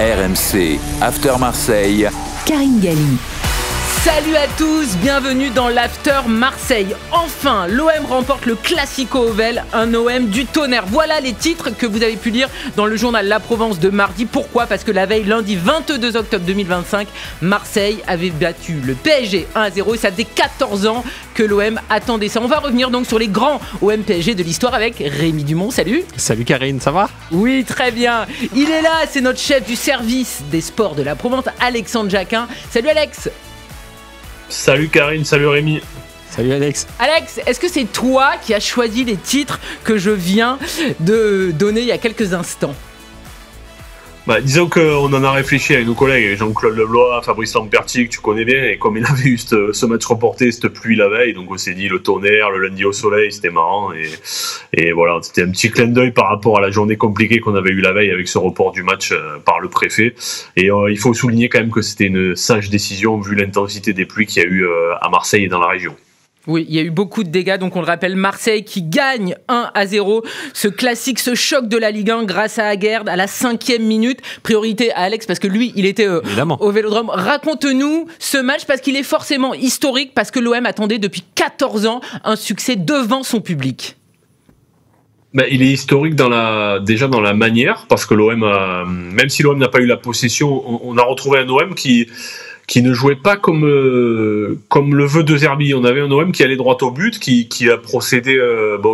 RMC After Marseille. Karine Galli. Salut à tous, bienvenue dans l'After Marseille. Enfin, l'OM remporte le Classico Ovel, un OM du tonnerre. Voilà les titres que vous avez pu lire dans le journal La Provence de mardi. Pourquoi ? Parce que la veille, lundi 22 octobre 2025, Marseille avait battu le PSG 1-0 et ça faisait 14 ans que l'OM attendait ça. On va revenir donc sur les grands OM PSG de l'histoire avec Rémi Dumont. Salut. Salut Karine, ça va ? Oui, très bien. Il est là, c'est notre chef du service des sports de la Provence, Alexandre Jacquin. Salut Alex. Salut Karine, salut Rémi. Salut Alex. Alex, est-ce que c'est toi qui as choisi les titres que je viens de donner il y a quelques instants ? Disons qu'on en a réfléchi avec nos collègues, Jean-Claude Leblois, Fabrice Lamperti, que tu connais bien, et comme il avait eu ce match reporté, cette pluie la veille, donc on s'est dit le tonnerre, le lundi au soleil, c'était marrant, et voilà, c'était un petit clin d'œil par rapport à la journée compliquée qu'on avait eu la veille avec ce report du match par le préfet, et il faut souligner quand même que c'était une sage décision vu l'intensité des pluies qu'il y a eu à Marseille et dans la région. Oui, il y a eu beaucoup de dégâts, donc on le rappelle, Marseille qui gagne 1-0, ce classique, ce choc de la Ligue 1 grâce à Aguerd à la 5e minute. Priorité à Alex parce que lui, il était au Vélodrome. Raconte-nous ce match parce qu'il est forcément historique, parce que l'OM attendait depuis 14 ans un succès devant son public. Il est historique déjà dans la manière, parce que l'OM, même si l'OM n'a pas eu la possession, on a retrouvé un OM qui ne jouait pas comme le veut De Zerbi. On avait un OM qui allait droit au but, qui a procédé,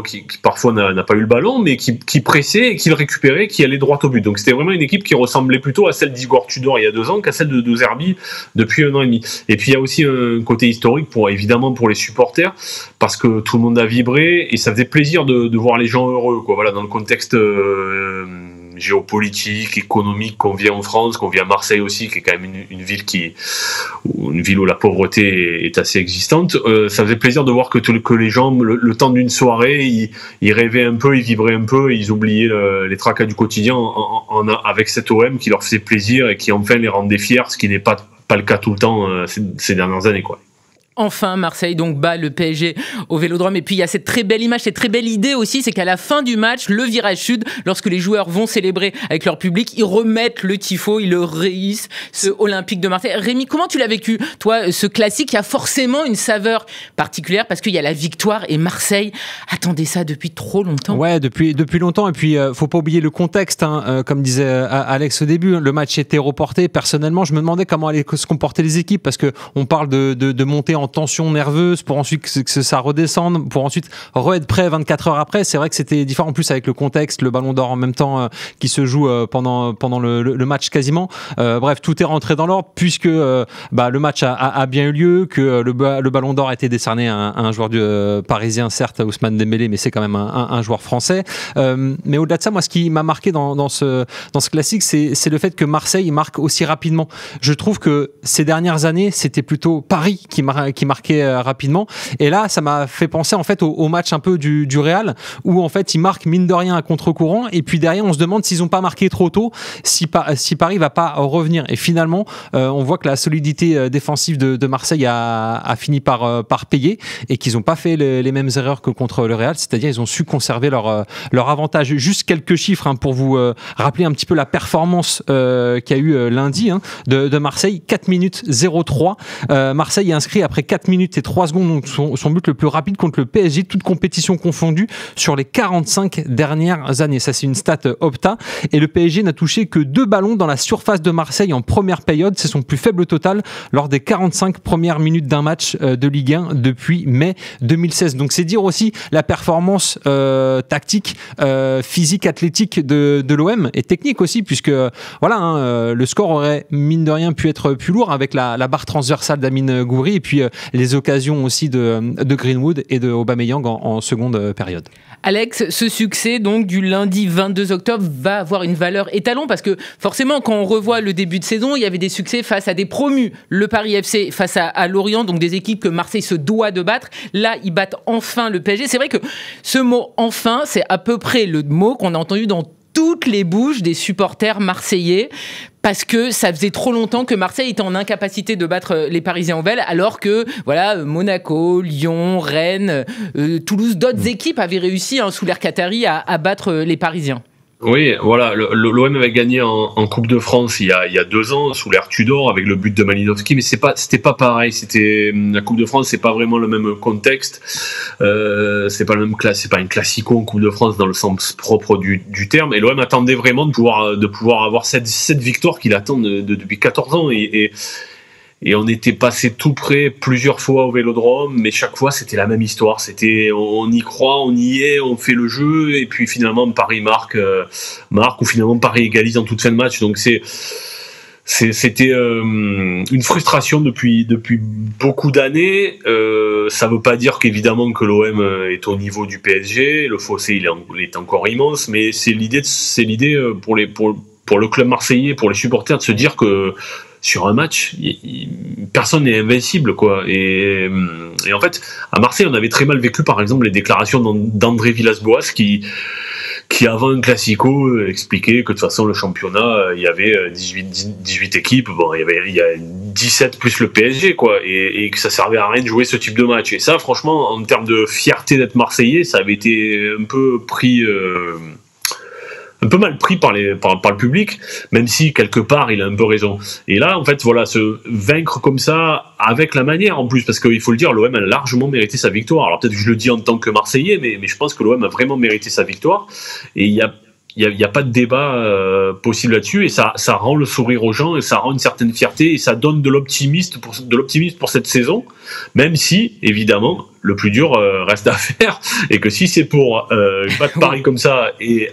qui parfois n'a pas eu le ballon, mais qui pressait et qui le récupérait, qui allait droit au but. Donc c'était vraiment une équipe qui ressemblait plutôt à celle d'Igor Tudor il y a 2 ans qu'à celle de De Zerbi depuis 1 an et demi. Et puis il y a aussi un côté historique évidemment pour les supporters, parce que tout le monde a vibré et ça faisait plaisir de voir les gens heureux, quoi. Voilà, dans le contexte géopolitique, économique qu'on vit en France, qu'on vit à Marseille aussi, qui est quand même une ville où la pauvreté est assez existante. Ça faisait plaisir de voir que les gens, le temps d'une soirée, ils rêvaient un peu, ils vibraient un peu, et ils oubliaient les tracas du quotidien avec cet OM qui leur faisait plaisir et qui enfin les rendait fiers, ce qui n'est pas le cas tout le temps ces dernières années, quoi. Enfin, Marseille donc bat le PSG au Vélodrome. Et puis il y a cette très belle image, cette très belle idée aussi, c'est qu'à la fin du match, le virage sud, lorsque les joueurs vont célébrer avec leur public, ils remettent le tifo, ils le réhissent, ce Olympique de Marseille. Rémi, comment tu l'as vécu, toi, ce classique qui a forcément une saveur particulière parce qu'il y a la victoire et Marseille attendait ça depuis trop longtemps. Ouais, depuis longtemps. Et puis, faut pas oublier le contexte, comme disait Alex au début, le match était reporté. Personnellement, je me demandais comment allaient se comporter les équipes parce que on parle de monter en tension nerveuse pour ensuite que ça redescende, pour ensuite être prêt 24 heures après. C'est vrai que c'était différent en plus avec le contexte, le ballon d'or en même temps qui se joue pendant le match quasiment. Bref, tout est rentré dans l'ordre puisque le match a bien eu lieu, que le ballon d'or a été décerné à un joueur parisien, certes, Ousmane Dembélé, mais c'est quand même un joueur français. Mais au-delà de ça, moi, ce qui m'a marqué dans ce classique, c'est le fait que Marseille marque aussi rapidement. Je trouve que ces dernières années, c'était plutôt Paris qui marquait rapidement, et là ça m'a fait penser en fait au match un peu du Real où en fait ils marquent mine de rien à contre-courant, et puis derrière on se demande s'ils n'ont pas marqué trop tôt, si Paris va pas revenir, et finalement on voit que la solidité défensive de Marseille a fini par payer, et qu'ils n'ont pas fait les mêmes erreurs que contre le Real, c'est-à-dire ils ont su conserver leur avantage. Juste quelques chiffres pour vous rappeler un petit peu la performance qu'il y a eu lundi de Marseille. 4 minutes 03, Marseille est inscrit après 4 minutes et 3 secondes, donc son but le plus rapide contre le PSG, toute compétition confondue, sur les 45 dernières années. Ça, c'est une stat Opta. Et le PSG n'a touché que 2 ballons dans la surface de Marseille en première période. C'est son plus faible total lors des 45 premières minutes d'un match de Ligue 1 depuis mai 2016. Donc, c'est dire aussi la performance tactique, physique, athlétique de l'OM, et technique aussi, puisque le score aurait, mine de rien, pu être plus lourd avec la barre transversale d'Amine Gouiri, et puis les occasions aussi de Greenwood et de Aubameyang en seconde période. Alex, ce succès donc du lundi 22 octobre va avoir une valeur étalon, parce que forcément quand on revoit le début de saison, il y avait des succès face à des promus, le Paris FC face à Lorient, donc des équipes que Marseille se doit de battre. Là, ils battent enfin le PSG. C'est vrai que ce mot « enfin », c'est à peu près le mot qu'on a entendu dans toutes les bouches des supporters marseillais, parce que ça faisait trop longtemps que Marseille était en incapacité de battre les Parisiens Ovel, alors que Monaco, Lyon, Rennes, Toulouse, d'autres équipes avaient réussi sous l'ère qatari à battre les Parisiens. Oui, voilà, l'OM avait gagné en Coupe de France il y a 2 ans sous l'ère Tudor avec le but de Malinowski, mais c'était pas pareil. C'était la Coupe de France, c'est pas vraiment le même contexte. C'est pas le même c'est pas une classico en Coupe de France dans le sens propre du terme. Et l'OM attendait vraiment de pouvoir avoir cette victoire qu'il attend depuis 14 ans et on était passé tout près plusieurs fois au Vélodrome, mais chaque fois c'était la même histoire. C'était on y croit, on y est, on fait le jeu, et puis finalement Paris marque ou finalement Paris égalise en toute fin de match. Donc c'était une frustration depuis beaucoup d'années. Ça veut pas dire qu'évidemment que l'OM est au niveau du PSG. Le fossé il est encore immense, mais c'est l'idée pour le club marseillais, pour les supporters, de se dire que sur un match, personne n'est invincible, quoi. Et en fait, à Marseille, on avait très mal vécu, par exemple, les déclarations d'André Villas-Boas qui avant un classico expliquait que de toute façon le championnat, il y avait 18 équipes, bon, il y a 17 plus le PSG, quoi, et que ça servait à rien de jouer ce type de match. Et ça, franchement, en termes de fierté d'être Marseillais, ça avait été un peu mal pris par le public, même si quelque part il a un peu raison. Et là, en fait, voilà, se vaincre comme ça, avec la manière en plus, parce qu'il faut le dire, l'OM a largement mérité sa victoire. Alors peut-être que je le dis en tant que Marseillais, mais je pense que l'OM a vraiment mérité sa victoire, et il y a pas de débat possible là-dessus, et ça rend le sourire aux gens, et ça rend une certaine fierté, et ça donne de l'optimisme pour cette saison, même si, évidemment, le plus dur reste à faire, et que si c'est pour battre Paris comme ça, et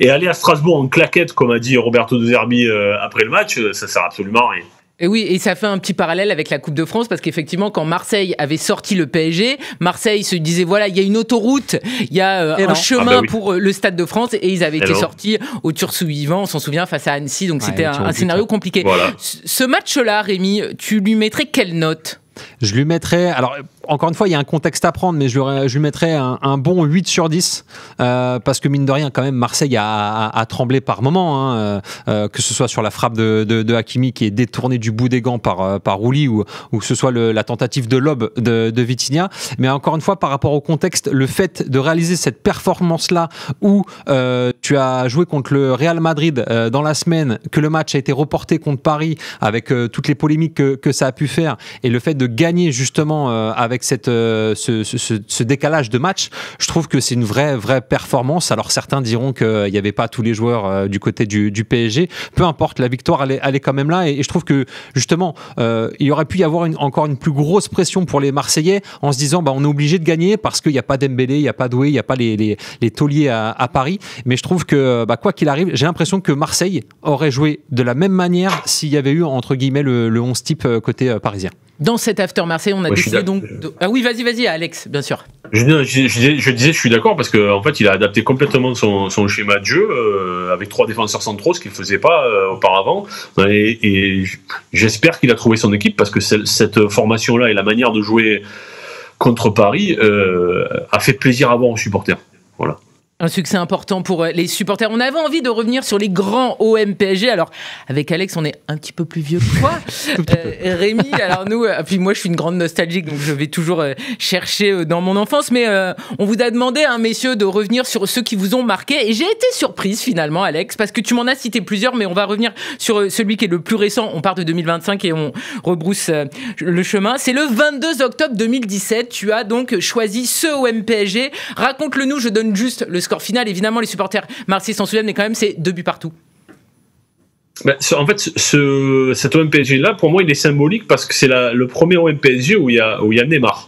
aller à Strasbourg en claquette, comme a dit Roberto De Zerbi après le match, ça sert absolument à rien. Et oui, et ça fait un petit parallèle avec la Coupe de France, parce qu'effectivement, quand Marseille avait sorti le PSG, Marseille se disait, voilà, il y a une autoroute, il y a un chemin pour le Stade de France, et ils avaient été sortis au tour suivant, on s'en souvient, face à Annecy, donc c'était un scénario compliqué. Voilà. Ce match-là, Rémi, tu lui mettrais quelle note ? Je lui mettrais, alors encore une fois il y a un contexte à prendre, mais je lui mettrais un bon 8 sur 10 parce que mine de rien quand même Marseille a tremblé par moment, que ce soit sur la frappe de Hakimi qui est détournée du bout des gants par Rouli, ou que ce soit la tentative de lob de Vitinha. Mais encore une fois, par rapport au contexte, le fait de réaliser cette performance là où tu as joué contre le Real Madrid dans la semaine, que le match a été reporté contre Paris avec toutes les polémiques que ça a pu faire, et le fait de gagner justement avec ce décalage de match, je trouve que c'est une vraie performance. Alors certains diront qu'il n'y avait pas tous les joueurs du côté du PSG, peu importe, la victoire elle est quand même là, et je trouve que justement il y aurait pu y avoir encore une plus grosse pression pour les Marseillais en se disant on est obligé de gagner parce qu'il n'y a pas Dembélé, il n'y a pas Doué, il n'y a pas les tauliers à Paris. Mais je trouve que quoi qu'il arrive, j'ai l'impression que Marseille aurait joué de la même manière s'il y avait eu entre guillemets le 11 type côté parisien. Dans cet After Marseille, on a décidé donc... Ah oui, vas-y, Alex, bien sûr. Je disais, je suis d'accord, parce qu'en fait, il a adapté complètement son schéma de jeu, avec 3 défenseurs centraux, ce qu'il ne faisait pas auparavant. Et j'espère qu'il a trouvé son équipe, parce que cette formation-là et la manière de jouer contre Paris a fait plaisir à voir aux supporters. Voilà. Un succès important pour les supporters. On avait envie de revenir sur les grands OM PSG. Alors, avec Alex, on est un petit peu plus vieux que toi. Rémi, alors nous, puis moi, je suis une grande nostalgique, donc je vais toujours chercher dans mon enfance. Mais on vous a demandé, messieurs, de revenir sur ceux qui vous ont marqué. Et j'ai été surprise, finalement, Alex, parce que tu m'en as cité plusieurs, mais on va revenir sur celui qui est le plus récent. On part de 2025 et on rebrousse le chemin. C'est le 22 octobre 2017. Tu as donc choisi ce OM PSG. Raconte-le-nous, je donne juste le score final. Évidemment, les supporters marseillais s'en souviennent, mais quand même, c'est 2 buts partout. En fait, cet OM PSG là, pour moi, il est symbolique parce que c'est le premier OM PSG où il y a Neymar.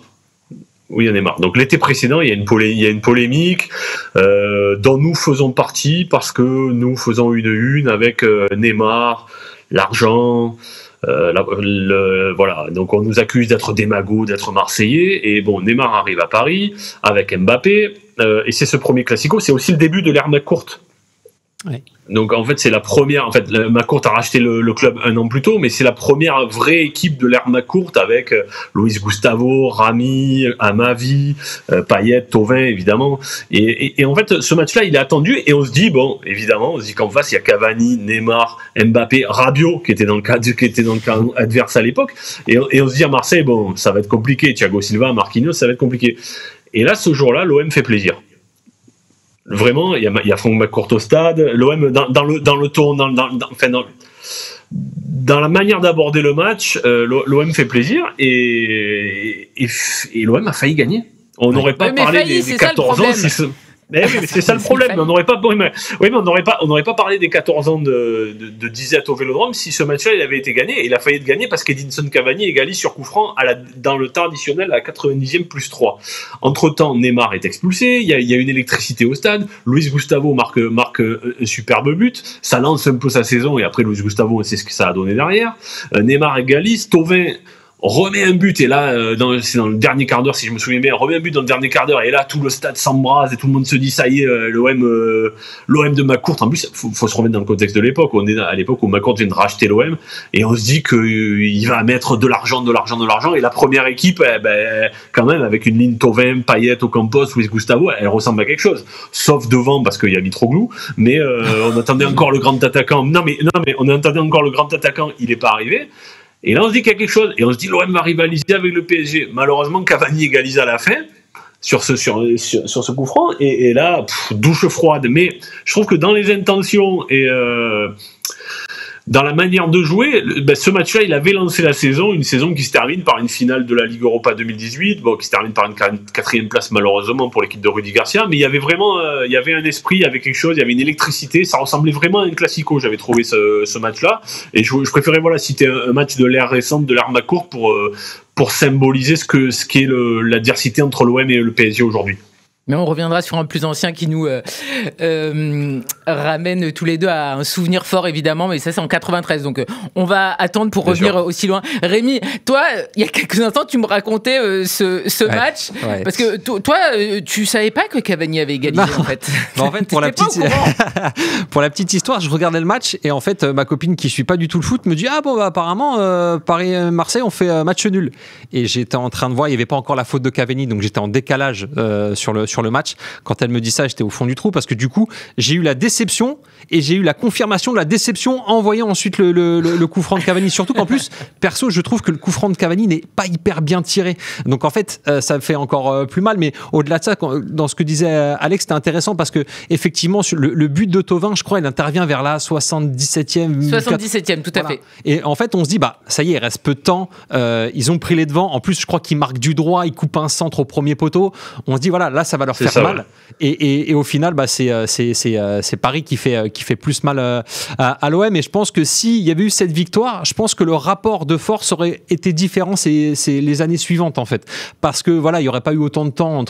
Donc l'été précédent, il y a une polémique dont nous faisons partie, parce que nous faisons une avec Neymar, l'argent. Voilà, donc on nous accuse d'être des magots, d'être marseillais, et bon, Neymar arrive à Paris avec Mbappé, et c'est ce premier classico, c'est aussi le début de l'ère McCourt. Ouais. Donc en fait c'est la première, McCourt a racheté le club 1 an plus tôt, mais c'est la première vraie équipe de l'ère McCourt avec Luis Gustavo, Rami, Amavi, Payet, Thauvin évidemment, et en fait ce match-là il est attendu, et on se dit qu'en face il y a Cavani, Neymar, Mbappé, Rabiot qui était dans le camp adverse à l'époque, et on se dit à Marseille ça va être compliqué, Thiago Silva, Marquinhos, ça va être compliqué. Et là ce jour-là l'OM fait plaisir. Vraiment, il y a Franck McCourt au stade. L'OM dans le ton, dans la manière d'aborder le match, l'OM fait plaisir et l'OM a failli gagner. On n'aurait pas parlé des 14 ans. Mais oui, mais c'est ça le problème. On n'aurait pas parlé des 14 ans de disette au Vélodrome si ce match-là il avait été gagné. Et il a failli être gagné parce qu'Edinson Cavani égalise sur coup franc dans le temps additionnel à la 90e plus 3. Entre-temps, Neymar est expulsé. Il y a une électricité au stade. Luis Gustavo marque un superbe but. Ça lance un peu sa saison et après Luis Gustavo, on sait ce que ça a donné derrière. Neymar égalise. Thauvin remet un but et là c'est dans le dernier quart d'heure si je me souviens bien, remet un but dans le dernier quart d'heure et là tout le stade s'embrase et tout le monde se dit ça y est, l'OM de McCourt. En plus faut se remettre dans le contexte de l'époque, on est à l'époque où McCourt vient de racheter l'OM et on se dit qu'il va mettre de l'argent et la première équipe quand même avec une ligne Thauvin, Payet, Ocampos, Luis Gustavo, elle ressemble à quelque chose, sauf devant parce qu'il y a Mitroglou, mais on attendait encore le grand attaquant. Non mais on attendait encore le grand attaquant, il est pas arrivé. Et là, on se dit qu'il y a quelque chose. Et on se dit l'OM va rivaliser avec le PSG. Malheureusement, Cavani égalise à la fin sur ce coup franc. Et là, douche froide. Mais je trouve que dans les intentions et dans la manière de jouer, ce match-là, il avait lancé la saison, une saison qui se termine par une finale de la Ligue Europa 2018, qui se termine par une 4e place malheureusement pour l'équipe de Rudy Garcia, mais il y avait vraiment, il y avait un esprit, il y avait quelque chose, il y avait une électricité, ça ressemblait vraiment à un classico, j'avais trouvé ce match-là, et je préférais citer un match de l'ère récente, de l'ère McCourt, pour symboliser ce qu'est l'adversité entre l'OM et le PSG aujourd'hui. Mais on reviendra sur un plus ancien qui nous ramène tous les deux à un souvenir fort, évidemment, mais ça, c'est en 93. Donc, on va attendre pour revenir aussi loin. Rémi, toi, il y a quelques instants, tu me racontais ce match. Ouais. Parce que toi, tu savais pas que Cavani avait égalisé, en fait. En fait, pour la petite histoire, je regardais le match et en fait, ma copine qui suit pas du tout le foot me dit apparemment, Paris-Marseille, on fait match nul. Et j'étais en train de voir, il y avait pas encore la faute de Cavani, donc j'étais en décalage sur le match. Quand elle me dit ça, j'étais au fond du trou parce que du coup, j'ai eu la déception et j'ai eu la confirmation de la déception en voyant ensuite le coup franc de Cavani. Surtout qu'en plus, perso, je trouve que le coup franc de Cavani n'est pas hyper bien tiré. Donc en fait, ça me fait encore plus mal. Mais au-delà de ça, dans ce que disait Alex, c'était intéressant parce que effectivement, le but de Thauvin, je crois, il intervient vers la 77e. 77e, tout à fait. Et en fait, on se dit, ça y est, il reste peu de temps. Ils ont pris les devants. En plus, je crois qu'ils marquent du droit. Ils coupent un centre au premier poteau. On se dit, voilà, là, ça va leur faire mal. Ouais. Et au final, c'est Paris qui fait plus mal à l'OM. Et je pense que s'il y avait eu cette victoire, je pense que le rapport de force aurait été différent c'est les années suivantes, en fait. Parce que voilà, il n'y aurait pas eu autant de temps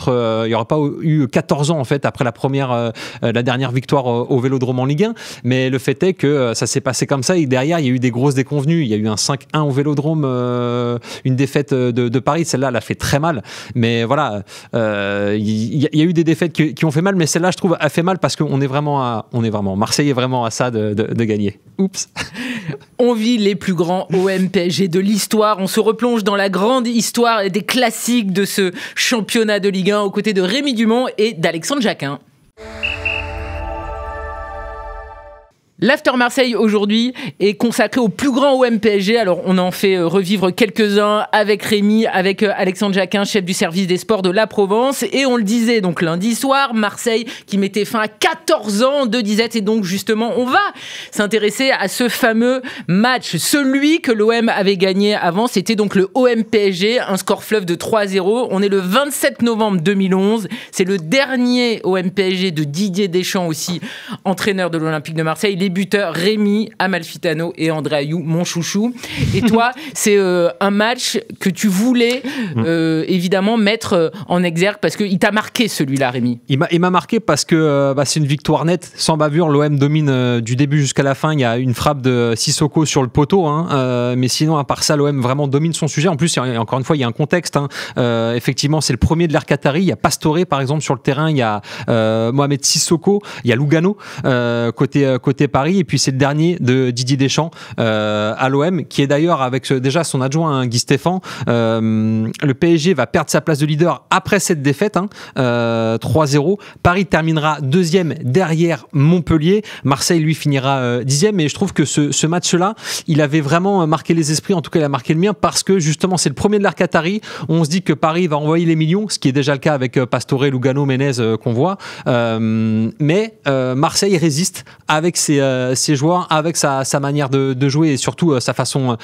il n'y aurait pas eu 14 ans, en fait, après la dernière victoire au Vélodrome en Ligue 1. Mais le fait est que ça s'est passé comme ça et derrière, il y a eu des grosses déconvenues. Il y a eu un 5-1 au Vélodrome, une défaite de Paris. Celle-là, elle a fait très mal. Mais voilà, il y a eu des défaites qui ont fait mal, mais celle-là, je trouve, a fait mal parce qu'on est vraiment Marseille est vraiment à ça de gagner. Oups. On vit les plus grands OM PSG de l'histoire. On se replonge dans la grande histoire et des classiques de ce championnat de Ligue 1 aux côtés de Rémi Dumont et d'Alexandre Jacquin. L'After Marseille aujourd'hui est consacré au plus grand OM PSG. Alors on en fait revivre quelques-uns avec Rémi, avec Alexandre Jacquin, chef du service des sports de la Provence. Et on le disait donc lundi soir, Marseille qui mettait fin à 14 ans de disette. Et donc justement, on va s'intéresser à ce fameux match. Celui que l'OM avait gagné avant, c'était donc le OM PSG, un score fleuve de 3-0. On est le 27 novembre 2011. C'est le dernier OM PSG de Didier Deschamps, aussi entraîneur de l'Olympique de Marseille. Les buteurs Rémi, Amalfitano et André Ayew, mon chouchou. Et toi, c'est un match que tu voulais évidemment mettre en exergue parce qu'il t'a marqué celui-là, Rémi. Il m'a marqué parce que c'est une victoire nette, sans bavure. L'OM domine du début jusqu'à la fin. Il y a une frappe de Sissoko sur le poteau, mais sinon, à part ça, l'OM vraiment domine son sujet. En plus, encore une fois, il y a un contexte. Effectivement, c'est le premier de l'ère Qatari. Il y a Pastore, par exemple, sur le terrain. Il y a Mohamed Sissoko. Il y a Lugano côté Paris. Paris, et puis c'est le dernier de Didier Deschamps à l'OM, qui est d'ailleurs avec déjà son adjoint Guy Stéphane. Le PSG va perdre sa place de leader après cette défaite, 3-0. Paris terminera deuxième derrière Montpellier. Marseille, lui, finira dixième. Et je trouve que ce match-là, il avait vraiment marqué les esprits. En tout cas, il a marqué le mien parce que justement, c'est le premier de l'ère Qatari. On se dit que Paris va envoyer les millions, ce qui est déjà le cas avec Pastore, Lugano, Menez qu'on voit. Mais Marseille résiste avec ses joueurs, avec sa manière de jouer et surtout sa façon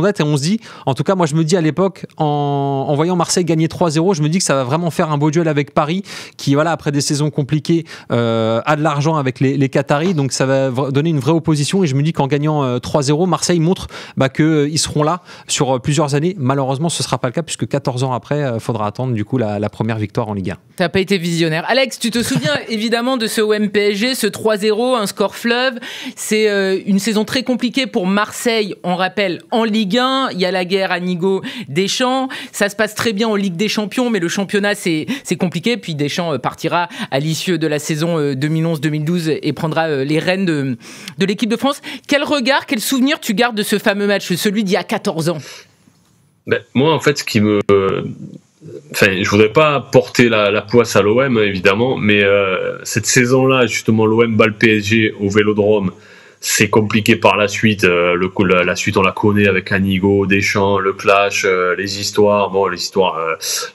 d'être. Et on se dit, en tout cas, moi je me dis à l'époque, en voyant Marseille gagner 3-0, je me dis que ça va vraiment faire un beau duel avec Paris, qui voilà, après des saisons compliquées, a de l'argent avec les Qataris, donc ça va donner une vraie opposition. Et je me dis qu'en gagnant 3-0, Marseille montre qu'ils seront là sur plusieurs années. Malheureusement, ce ne sera pas le cas, puisque 14 ans après, il faudra attendre du coup la première victoire en Ligue 1. Tu n'as pas été visionnaire. Alex, tu te souviens évidemment de ce OM PSG, ce 3-0, un score fleuve. C'est une saison très compliquée pour Marseille, on rappelle, en Ligue 1. Il y a la guerre à Deschamps. Ça se passe très bien en Ligue des Champions, mais le championnat, c'est compliqué. Puis Deschamps partira à l'issue de la saison 2011-2012 et prendra les rênes de l'équipe de France. Quel regard, quel souvenir tu gardes de ce fameux match, celui d'il y a 14 ans? Moi, en fait, ce qui me... Enfin, je voudrais pas porter la poisse à l'OM, évidemment, mais cette saison-là, justement, l'OM bat le PSG au Vélodrome. C'est compliqué par la suite. La suite, on la connaît avec Anigo, Deschamps, le clash, les histoires.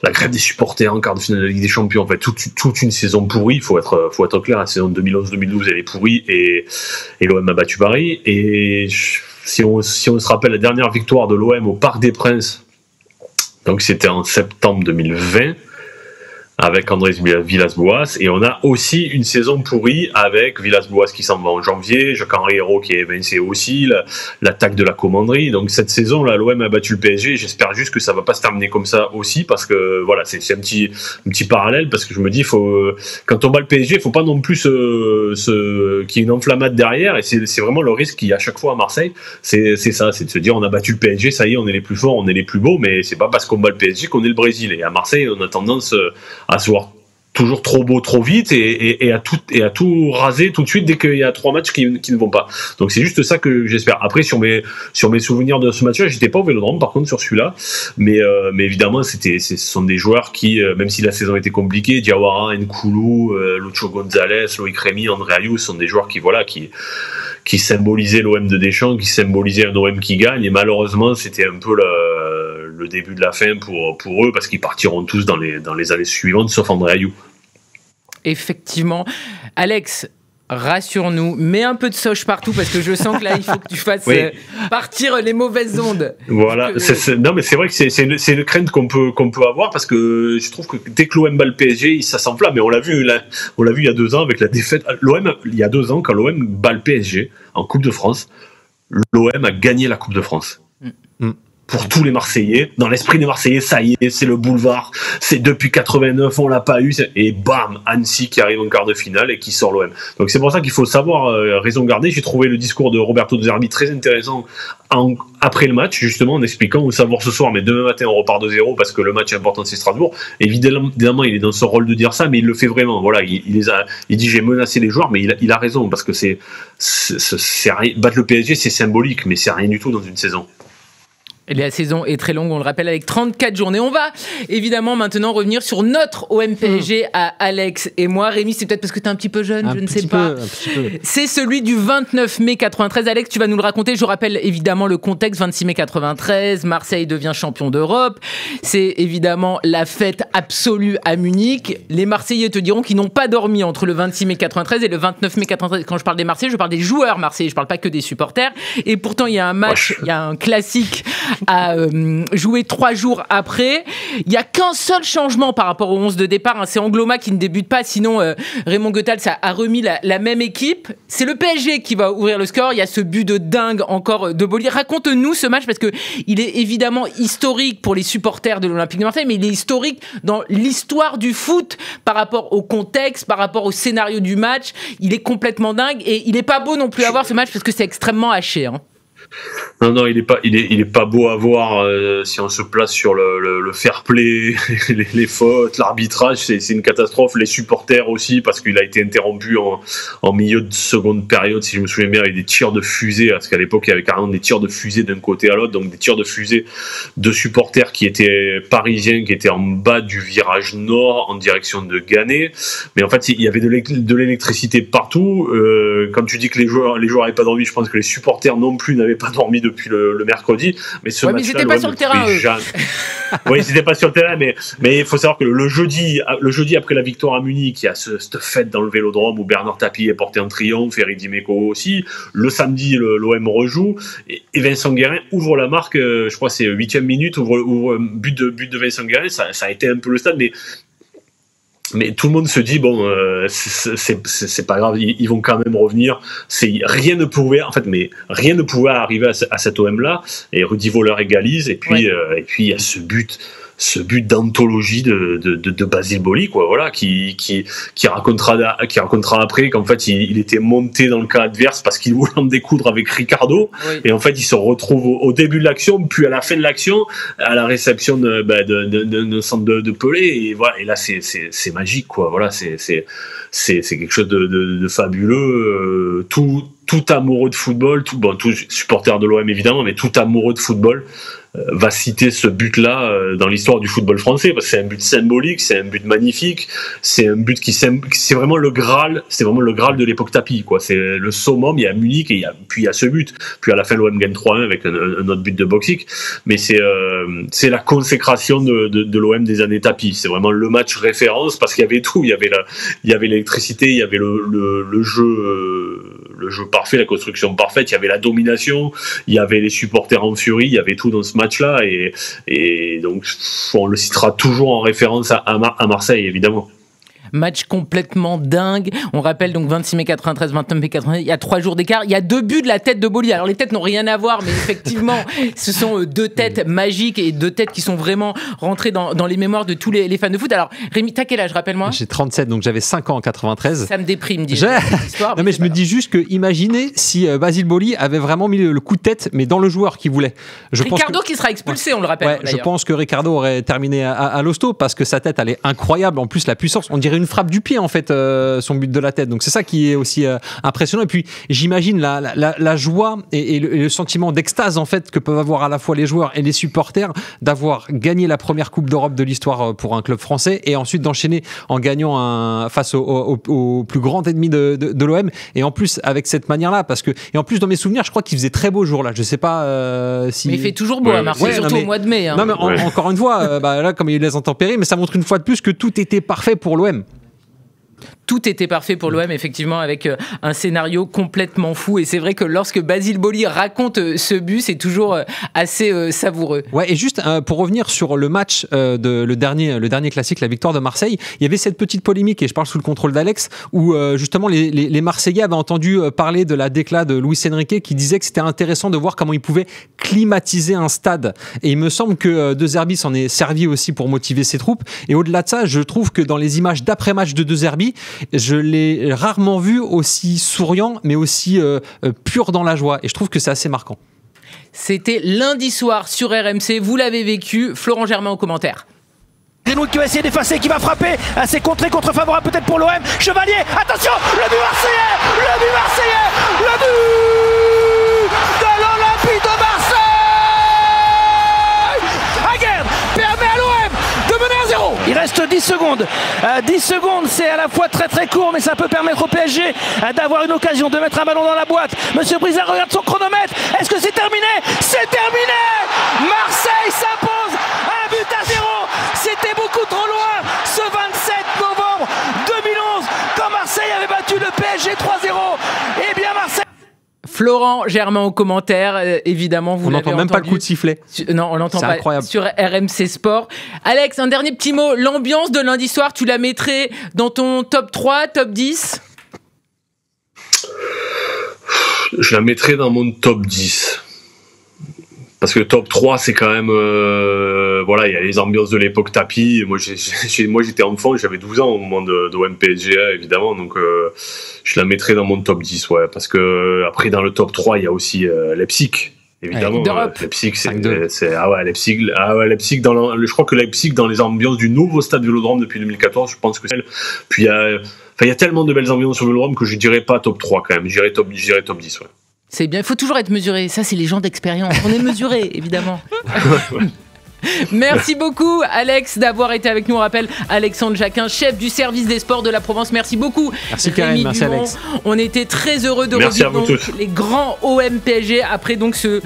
La grève des supporters en quart de finale de la Ligue des Champions. En fait, toute une saison pourrie. Faut être clair. La saison 2011-2012, elle est pourrie et l'OM a battu Paris. Et si on se rappelle la dernière victoire de l'OM au Parc des Princes, donc c'était en septembre 2020. Avec Andrés Villas-Boas, et on a aussi une saison pourrie avec Villas-Boas qui s'en va en janvier, Jacques-Henri Hérault qui est évincé aussi, l'attaque de la commanderie. Donc cette saison-là, l'OM a battu le PSG. J'espère juste que ça va pas se terminer comme ça aussi, parce que voilà, c'est un petit parallèle, parce que je me dis, quand on bat le PSG, il faut pas non plus qu'il y ait une enflammade derrière, et c'est vraiment le risque qu'il y a à chaque fois à Marseille. C'est ça, c'est de se dire, on a battu le PSG, ça y est, on est les plus forts, on est les plus beaux, mais c'est pas parce qu'on bat le PSG qu'on est le Brésil. Et à Marseille, on a tendance à se voir toujours trop beau trop vite et à tout raser tout de suite dès qu'il y a 3 matchs qui ne vont pas. Donc c'est juste ça que j'espère. Après, sur mes souvenirs de ce match-là, j'étais pas au Vélodrome par contre sur celui-là, mais évidemment ce sont des joueurs qui, même si la saison était compliquée, Diawara, Nkoulou, Lucho Gonzalez, Loïc Rémy, André Ayou, sont des joueurs qui symbolisaient l'OM de Deschamps, qui symbolisaient un OM qui gagne, et malheureusement c'était un peu le début de la fin pour eux, parce qu'ils partiront tous dans les années suivantes, sauf André Ayou. Effectivement. Alex, rassure-nous, mets un peu de soche partout, parce que je sens que là il faut que tu fasses partir les mauvaises ondes. Voilà, non mais c'est vrai que c'est une crainte qu'on peut avoir, parce que je trouve que dès que l'OM bat le PSG, ça s'enflamme. Mais on l'a vu il y a 2 ans avec la défaite. L'OM, il y a 2 ans, quand l'OM bat le PSG en Coupe de France, l'OM a gagné la Coupe de France. Pour tous les Marseillais, dans l'esprit des Marseillais, ça y est, c'est le boulevard, c'est depuis 89, on l'a pas eu, et bam, Annecy qui arrive en quart de finale et qui sort l'OM. Donc c'est pour ça qu'il faut savoir raison garder. J'ai trouvé le discours de Roberto De Zerbi très intéressant après le match, justement en expliquant, on va savoir ce soir, mais demain matin on repart de 0 parce que le match important c'est Strasbourg. Évidemment, il est dans ce rôle de dire ça, mais il le fait vraiment. Voilà, il dit j'ai menacé les joueurs, mais il a raison, parce que battre le PSG c'est symbolique, mais c'est rien du tout dans une saison. La saison est très longue, on le rappelle, avec 34 journées. On va évidemment maintenant revenir sur notre OM PSG à Alex et moi. Rémi, c'est peut-être parce que tu es un petit peu jeune, je ne sais pas. C'est celui du 29 mai 93. Alex, tu vas nous le raconter. Je rappelle évidemment le contexte. 26 mai 93, Marseille devient champion d'Europe. C'est évidemment la fête absolue à Munich. Les Marseillais te diront qu'ils n'ont pas dormi entre le 26 mai 93 et le 29 mai 93. Quand je parle des Marseillais, je parle des joueurs marseillais. Je ne parle pas que des supporters. Et pourtant, il y a un match, il y a un classique à jouer 3 jours après. Il n'y a qu'un seul changement par rapport au 11 de départ. C'est Angloma qui ne débute pas. Sinon, Raymond Goethals a remis la même équipe. C'est le PSG qui va ouvrir le score. Il y a ce but de dingue encore de Boly. Raconte-nous ce match, parce qu'il est évidemment historique pour les supporters de l'Olympique de Marseille, mais il est historique dans l'histoire du foot par rapport au contexte, par rapport au scénario du match. Il est complètement dingue et il n'est pas beau non plus à voir ce match, parce que c'est extrêmement haché. Non, il est pas beau à voir si on se place sur le fair play, les fautes, l'arbitrage, c'est une catastrophe. Les supporters aussi, parce qu'il a été interrompu en milieu de seconde période, si je me souviens bien, avec des tirs de fusée, parce qu'à l'époque il y avait carrément des tirs de fusée d'un côté à l'autre, donc des tirs de fusée de supporters qui étaient parisiens, qui étaient en bas du virage nord en direction de Gannet. Mais en fait, il y avait de l'électricité partout. Quand tu dis que les joueurs n'avaient pas dormi, je pense que les supporters non plus n'avaient pas dormi depuis le mercredi. Mais ce match-là, ils n'étaient pas sur le terrain. Oui, ils n'étaient pas sur le terrain, mais il faut savoir que le jeudi après la victoire à Munich, il y a cette fête dans le Vélodrome où Bernard Tapie est porté en triomphe, Eric Dimeco aussi. Le samedi, l'OM rejoue et Vincent Guérin ouvre la marque. Je crois que c'est 8e minute, ouvre but de Vincent Guérin. Ça a été un peu le stade, mais tout le monde se dit bon, c'est pas grave, ils vont quand même revenir. Rien ne pouvait arriver à cet OM là. Et Rudy Voller égalise et puis il y a ce but d'anthologie de Basile Boli, quoi, voilà, qui racontera après qu'en fait il était monté dans le camp adverse parce qu'il voulait en découdre avec Ricardo, et en fait il se retrouve au début de l'action, puis à la fin de l'action, à la réception d'un centre de Pelé, et voilà, et là c'est magique, quoi, voilà, c'est quelque chose de fabuleux. Tout amoureux de football, tout supporter de l'OM évidemment, mais tout amoureux de football va citer ce but-là dans l'histoire du football français, parce que c'est un but symbolique, c'est un but magnifique, c'est un but c'est vraiment le Graal, de l'époque Tapie, quoi. C'est le summum. Il y a Munich et puis il y a ce but, puis à la fin l'OM gagne 3-1 avec un autre but de Boxic, mais c'est la consécration de l'OM des années Tapie. C'est vraiment le match référence parce qu'il y avait tout, il y avait l'électricité, il y avait le jeu parfait, la construction parfaite, il y avait la domination, il y avait les supporters en furie, il y avait tout dans ce match-là, et donc on le citera toujours en référence à Marseille, évidemment. Match complètement dingue. On rappelle donc 26 mai 93, 29 mai 93. Il y a 3 jours d'écart. Il y a 2 buts de la tête de Boli. Alors les têtes n'ont rien à voir, mais effectivement, ce sont 2 têtes magiques et 2 têtes qui sont vraiment rentrées dans les mémoires de tous les fans de foot. Alors Rémi, t'as quel âge, rappelle-moi? J'ai 37, donc j'avais 5 ans en 93. Ça me déprime, dis non, mais je me dis juste que imaginez si Basile Boli avait vraiment mis le coup de tête, mais dans le joueur qu'il voulait. Ricardo qui sera expulsé, on le rappelle. Je pense que Ricardo aurait terminé à l'hosto parce que sa tête, elle est incroyable. En plus, la puissance, on dirait une frappe du pied, en fait, son but de la tête. Donc c'est ça qui est aussi impressionnant. Et puis j'imagine la joie et le sentiment d'extase, en fait, que peuvent avoir à la fois les joueurs et les supporters d'avoir gagné la première Coupe d'Europe de l'histoire pour un club français, et ensuite d'enchaîner en gagnant face au plus grand ennemi de l'OM, et en plus avec cette manière-là, et en plus dans mes souvenirs, je crois qu'il faisait très beau ce jour-là. Je sais pas si... Mais il fait toujours beau à Marseille, surtout au mois de mai. Hein. Non, mais encore une fois, là, comme il y a eu les intempéries, mais ça montre une fois de plus que tout était parfait pour l'OM. Tout était parfait pour l'OM, effectivement, avec un scénario complètement fou. Et c'est vrai que lorsque Basile Boli raconte ce but, c'est toujours assez savoureux. Ouais, et juste pour revenir sur le match le dernier classique, la victoire de Marseille, il y avait cette petite polémique, et je parle sous le contrôle d'Alex, où justement les Marseillais avaient entendu parler de la déclat de Luis Enrique, qui disait que c'était intéressant de voir comment il pouvait climatiser un stade. Et il me semble que De Zerbi s'en est servi aussi pour motiver ses troupes. Et au-delà de ça, je trouve que dans les images d'après-match de De Zerbi, je l'ai rarement vu aussi souriant, mais aussi pur dans la joie. Et je trouve que c'est assez marquant. C'était lundi soir sur RMC. Vous l'avez vécu. Florent Germain au commentaire. Greenwood qui va essayer d'effacer, qui va frapper. C'est contré, contre-favorable peut-être pour l'OM. Chevalier, attention, le but marseillais, le but marseillais, le but de l'Olympique de Marseille. Aguerd permet à l'OM de mener à 0. Il reste 10 secondes. 10 secondes, c'est à la fois très très court, mais ça peut permettre au PSG d'avoir une occasion de mettre un ballon dans la boîte. Monsieur Brizard regarde son chronomètre. Est-ce que c'est terminé? C'est terminé. Marseille s'impose 1 but à 0. C'était beaucoup trop loin ce 27 novembre 2011 quand Marseille avait battu le PSG 3-0. Eh bien Marseille... Florent Germain au commentaire, évidemment, vous l'avez entendu. On n'entend même pas le coup de sifflet. Non, on l'entend pas. Incroyable. Sur RMC Sport. Alex, un dernier petit mot. L'ambiance de lundi soir, tu la mettrais dans ton top 3, top 10? Je la mettrais dans mon top 10. Parce que top 3, c'est quand même... voilà, il y a les ambiances de l'époque tapis. Moi, j'étais enfant, j'avais 12 ans au moment de OM PSG, évidemment. Donc, je la mettrais dans mon top 10, ouais. Parce que après, dans le top 3, il y a aussi Leipzig. Évidemment, Leipzig, c'est Leipzig. Leipzig je crois que Leipzig dans les ambiances du nouveau stade Vélodrome depuis 2014, je pense que c'est. Puis il y a tellement de belles ambiances sur le Vélodrome que je dirais pas top 3 quand même. Je dirais top 10, ouais. C'est bien, il faut toujours être mesuré. Ça, c'est les gens d'expérience. On est mesuré, évidemment. Merci beaucoup, Alex, d'avoir été avec nous. On rappelle Alexandre Jacquin, chef du service des sports de la Provence. Merci beaucoup. Merci Karim, merci Alex. On était très heureux de revivre les grands OM PSG après donc ce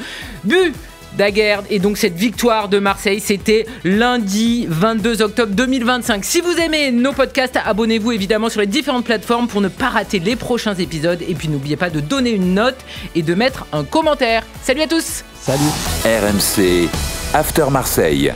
but Daguerre et donc cette victoire de Marseille. C'était lundi 22 octobre 2025. Si vous aimez nos podcasts, abonnez-vous évidemment sur les différentes plateformes pour ne pas rater les prochains épisodes. Et puis n'oubliez pas de donner une note et de mettre un commentaire. Salut à tous. Salut. RMC After Marseille.